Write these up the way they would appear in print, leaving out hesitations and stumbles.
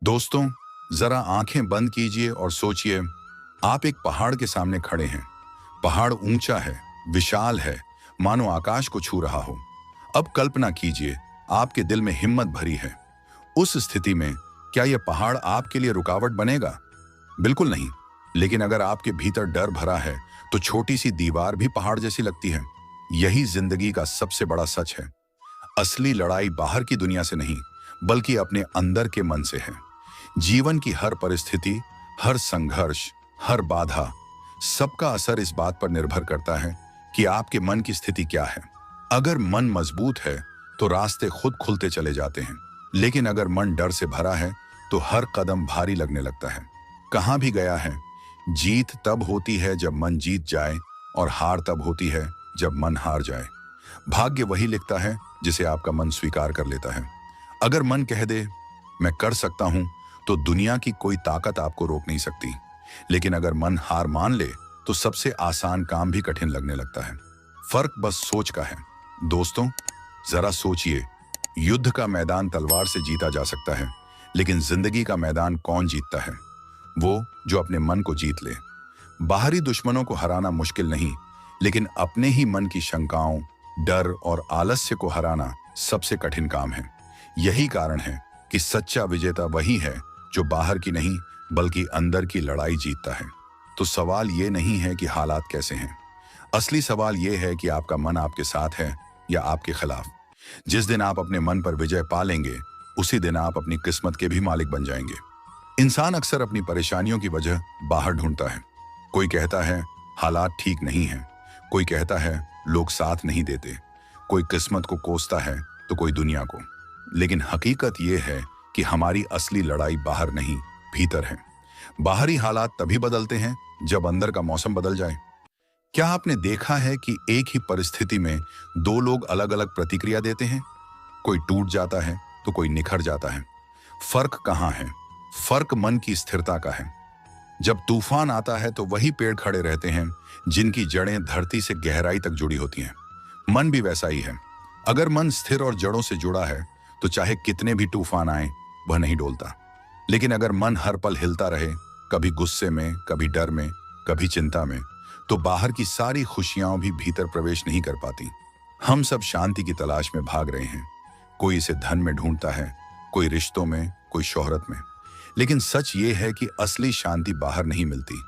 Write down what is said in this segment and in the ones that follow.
दोस्तों, जरा आंखें बंद कीजिए और सोचिए, आप एक पहाड़ के सामने खड़े हैं। पहाड़ ऊंचा है, विशाल है, मानो आकाश को छू रहा हो। अब कल्पना कीजिए, आपके दिल में हिम्मत भरी है। उस स्थिति में क्या यह पहाड़ आपके लिए रुकावट बनेगा? बिल्कुल नहीं। लेकिन अगर आपके भीतर डर भरा है, तो छोटी सी दीवार भी पहाड़ जैसी लगती है। यही जिंदगी का सबसे बड़ा सच है। असली लड़ाई बाहर की दुनिया से नहीं, बल्कि अपने अंदर के मन से है। जीवन की हर परिस्थिति, हर संघर्ष, हर बाधा, सबका असर इस बात पर निर्भर करता है कि आपके मन की स्थिति क्या है। अगर मन मजबूत है तो रास्ते खुद खुलते चले जाते हैं, लेकिन अगर मन डर से भरा है तो हर कदम भारी लगने लगता है। कहाँ भी गया है, जीत तब होती है जब मन जीत जाए, और हार तब होती है जब मन हार जाए। भाग्य वही लिखता है जिसे आपका मन स्वीकार कर लेता है। अगर मन कह दे मैं कर सकता हूं, तो दुनिया की कोई ताकत आपको रोक नहीं सकती। लेकिन अगर मन हार मान ले, तो सबसे आसान काम भी कठिन लगने लगता है। फर्क बस सोच का है। दोस्तों, जरा सोचिए, युद्ध का मैदान तलवार से जीता जा सकता है, लेकिन जिंदगी का मैदान कौन जीतता है? वो जो अपने मन को जीत ले। बाहरी दुश्मनों को हराना मुश्किल नहीं, लेकिन अपने ही मन की शंकाओं, डर और आलस्य को हराना सबसे कठिन काम है। यही कारण है कि सच्चा विजेता वही है जो बाहर की नहीं, बल्कि अंदर की लड़ाई जीतता है। तो सवाल ये नहीं है कि हालात कैसे हैं। असली सवाल ये है कि आपका मन आपके साथ है या आपके खिलाफ। जिस दिन आप अपने मन पर विजय पा लेंगे, उसी दिन आप अपनी किस्मत के भी मालिक बन जाएंगे। इंसान अक्सर अपनी परेशानियों की वजह बाहर ढूंढता है। कोई कहता है हालात ठीक नहीं हैं, कोई कहता है लोग साथ नहीं देते, कोई किस्मत को कोसता है तो कोई दुनिया को। लेकिन हकीकत यह है कि हमारी असली लड़ाई बाहर नहीं, भीतर है। बाहरी हालात तभी बदलते हैं जब अंदर का मौसम बदल जाए। क्या आपने देखा है कि एक ही परिस्थिति में दो लोग अलग अलग प्रतिक्रिया देते हैं? कोई टूट जाता है तो कोई निखर जाता है। फर्क कहाँ है? फर्क मन की स्थिरता का है। जब तूफान आता है तो वही पेड़ खड़े रहते हैं जिनकी जड़ें धरती से गहराई तक जुड़ी होती हैं। मन भी वैसा ही है। अगर मन स्थिर और जड़ों से जुड़ा है, तो चाहे कितने भी तूफान आए, वह नहीं डोलता। लेकिन अगर मन हर पल हिलता रहे, कभी गुस्से में, कभी डर में, कभी चिंता में, तो बाहर की सारी खुशियां भी भीतर प्रवेश नहीं कर पाती। हम सब शांति की तलाश में भाग रहे हैं। कोई इसे धन में ढूंढता है, कोई रिश्तों में, कोई शोहरत में। लेकिन सच ये है कि असली शांति बाहर नहीं मिलती।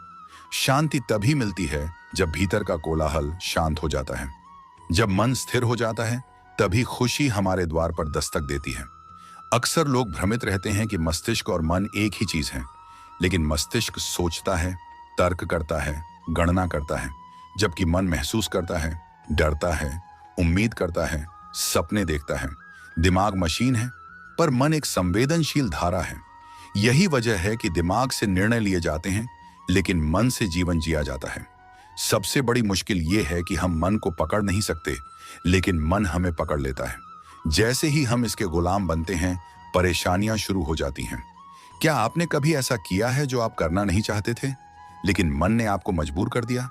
शांति तभी मिलती है जब भीतर का कोलाहल शांत हो जाता है। जब मन स्थिर हो जाता है, तभी खुशी हमारे द्वार पर दस्तक देती है। अक्सर लोग भ्रमित रहते हैं कि मस्तिष्क और मन एक ही चीज है, लेकिन मस्तिष्क सोचता है, तर्क करता है, गणना करता है, जबकि मन महसूस करता है, डरता है, उम्मीद करता है, सपने देखता है। दिमाग मशीन है, पर मन एक संवेदनशील धारा है। यही वजह है कि दिमाग से निर्णय लिए जाते हैं, लेकिन मन से जीवन जिया जाता है। सबसे बड़ी मुश्किल यह है कि हम मन को पकड़ नहीं सकते, लेकिन मन हमें पकड़ लेता है। जैसे ही हम इसके गुलाम बनते हैं, परेशानियां शुरू हो जाती हैं। क्या आपने कभी ऐसा किया है जो आप करना नहीं चाहते थे, लेकिन मन ने आपको मजबूर कर दिया?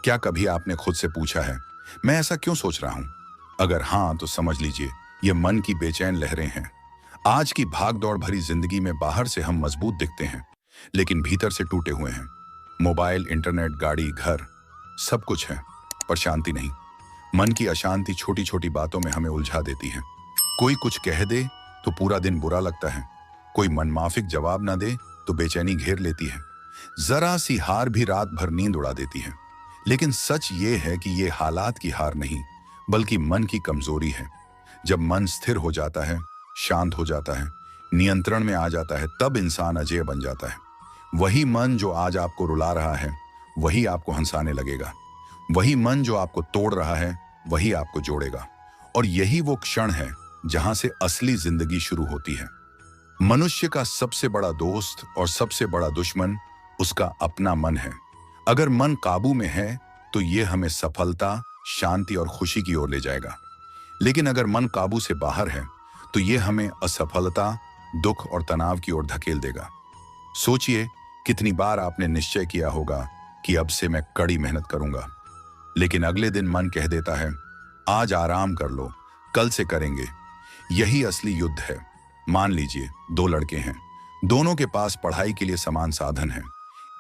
क्या कभी आपने खुद से पूछा है, मैं ऐसा क्यों सोच रहा हूं? अगर हाँ, तो समझ लीजिए ये मन की बेचैन लहरें हैं। आज की भागदौड़ भरी जिंदगी में बाहर से हम मजबूत दिखते हैं, लेकिन भीतर से टूटे हुए हैं। मोबाइल, इंटरनेट, गाड़ी, घर, सब कुछ है, पर शांति नहीं। मन की अशांति छोटी छोटी बातों में हमें उलझा देती है। कोई कुछ कह दे तो पूरा दिन बुरा लगता है। कोई मनमाफिक जवाब ना दे तो बेचैनी घेर लेती है। जरा सी हार भी रात भर नींद उड़ा देती है। लेकिन सच ये है कि ये हालात की हार नहीं, बल्कि मन की कमजोरी है। जब मन स्थिर हो जाता है, शांत हो जाता है, नियंत्रण में आ जाता है, तब इंसान अजेय बन जाता है। वही मन जो आज आपको रुला रहा है, वही आपको हंसाने लगेगा। वही मन जो आपको तोड़ रहा है, वही आपको जोड़ेगा। और यही वो क्षण है जहां से असली जिंदगी शुरू होती है। मनुष्य का सबसे बड़ा दोस्त और सबसे बड़ा दुश्मन उसका अपना मन है। अगर मन काबू में है, तो ये हमें सफलता, शांति और खुशी की ओर ले जाएगा। लेकिन अगर मन काबू से बाहर है, तो ये हमें असफलता, दुख और तनाव की ओर धकेल देगा। सोचिए, कितनी बार आपने निश्चय किया होगा कि अब से मैं कड़ी मेहनत करूंगा, लेकिन अगले दिन मन कह देता है आज आराम कर लो, कल से करेंगे। यही असली युद्ध है। मान लीजिए दो लड़के हैं, दोनों के पास पढ़ाई के लिए समान साधन है।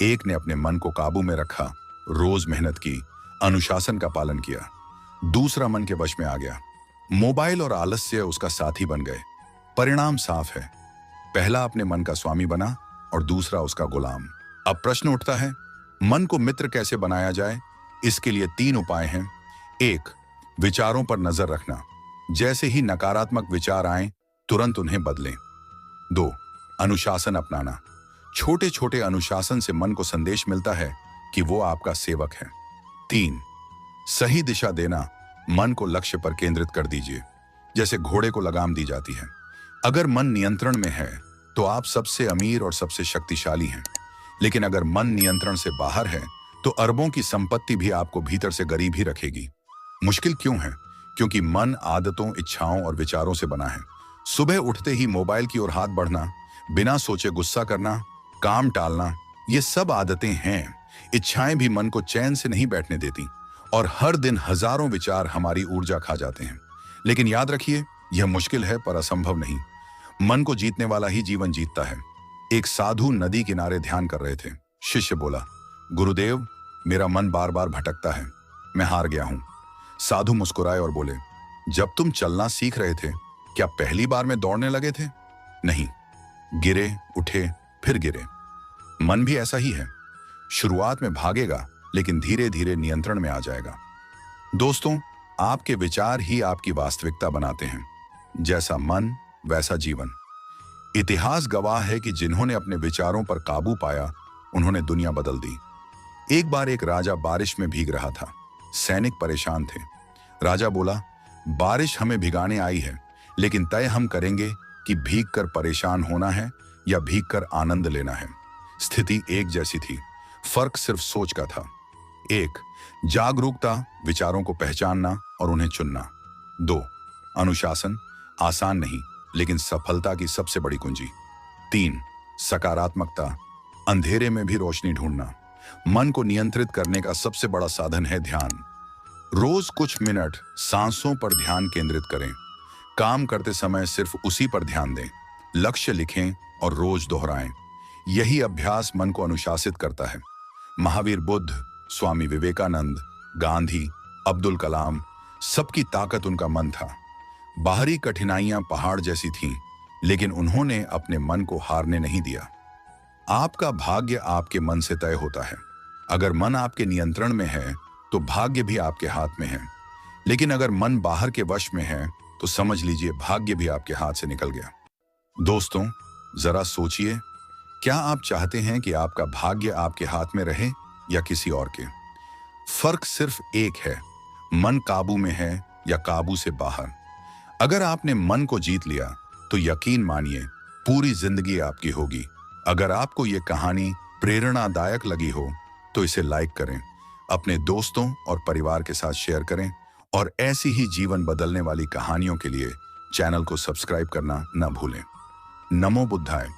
एक ने अपने मन को काबू में रखा, रोज मेहनत की, अनुशासन का पालन किया। दूसरा मन के वश में आ गया। मोबाइल और आलस्य उसका साथी बन गए। परिणाम साफ है, पहला अपने मन का स्वामी बना और दूसरा उसका गुलाम। अब प्रश्न उठता है, मन को मित्र कैसे बनाया जाए? इसके लिए 3 उपाय हैं। 1. विचारों पर नजर रखना, जैसे ही नकारात्मक विचार आए तुरंत उन्हें बदलें। 2. अनुशासन अपनाना, छोटे छोटे अनुशासन से मन को संदेश मिलता है कि वो आपका सेवक है। 3. सही दिशा देना, मन को लक्ष्य पर केंद्रित कर दीजिए, जैसे घोड़े को लगाम दी जाती है। अगर मन नियंत्रण में है तो आप सबसे अमीर और सबसे शक्तिशाली हैं, लेकिन अगर मन नियंत्रण से बाहर है तो अरबों की संपत्ति भी आपको भीतर से गरीब ही रखेगी। मुश्किल क्यों है? क्योंकि मन आदतों, इच्छाओं और विचारों से बना है। सुबह उठते ही मोबाइल की ओर हाथ बढ़ना, बिना सोचे गुस्सा करना, काम टालना, ये सब आदतें हैं। इच्छाएं भी मन को चैन से नहीं बैठने देती और हर दिन हजारों विचार हमारी ऊर्जा खा जाते हैं। लेकिन याद रखिए, यह मुश्किल है पर असंभव नहीं। मन को जीतने वाला ही जीवन जीतता है। एक साधु नदी किनारे ध्यान कर रहे थे। शिष्य बोला, गुरुदेव, मेरा मन बार बार भटकता है, मैं हार गया हूं। साधु मुस्कुराए और बोले, जब तुम चलना सीख रहे थे क्या पहली बार में दौड़ने लगे थे? नहीं, गिरे, उठे, फिर गिरे। मन भी ऐसा ही है, शुरुआत में भागेगा लेकिन धीरे धीरे नियंत्रण में आ जाएगा। दोस्तों, आपके विचार ही आपकी वास्तविकता बनाते हैं। जैसा मन वैसा जीवन। इतिहास गवाह है कि जिन्होंने अपने विचारों पर काबू पाया उन्होंने दुनिया बदल दी। एक बार एक राजा बारिश में भीग रहा था। सैनिक परेशान थे। राजा बोला, बारिश हमें भिगाने आई है, लेकिन तय हम करेंगे कि भीग कर परेशान होना है या भीग कर आनंद लेना है। स्थिति एक जैसी थी, फर्क सिर्फ सोच का था। 1. जागरूकता, विचारों को पहचानना और उन्हें चुनना। 2. अनुशासन, आसान नहीं लेकिन सफलता की सबसे बड़ी कुंजी। 3. सकारात्मकता, अंधेरे में भी रोशनी ढूंढना। मन को नियंत्रित करने का सबसे बड़ा साधन है ध्यान। रोज कुछ मिनट सांसों पर ध्यान केंद्रित करें। काम करते समय सिर्फ उसी पर ध्यान दें। लक्ष्य लिखें और रोज दोहराएं। यही अभ्यास मन को अनुशासित करता है। महावीर बुद्ध, स्वामी विवेकानंद, गांधी, अब्दुल कलाम, सबकी ताकत उनका मन था। बाहरी कठिनाइयां पहाड़ जैसी थीं, लेकिन उन्होंने अपने मन को हारने नहीं दिया। आपका भाग्य आपके मन से तय होता है। अगर मन आपके नियंत्रण में है तो भाग्य भी आपके हाथ में है, लेकिन अगर मन बाहर के वश में है तो समझ लीजिए भाग्य भी आपके हाथ से निकल गया। दोस्तों, जरा सोचिए, क्या आप चाहते हैं कि आपका भाग्य आपके हाथ में रहे या किसी और के? फर्क सिर्फ एक है, मन काबू में है या काबू से बाहर। अगर आपने मन को जीत लिया तो यकीन मानिए पूरी जिंदगी आपकी होगी। अगर आपको ये कहानी प्रेरणादायक लगी हो तो इसे लाइक करें, अपने दोस्तों और परिवार के साथ शेयर करें और ऐसी ही जीवन बदलने वाली कहानियों के लिए चैनल को सब्सक्राइब करना न भूलें। नमो बुद्धाय।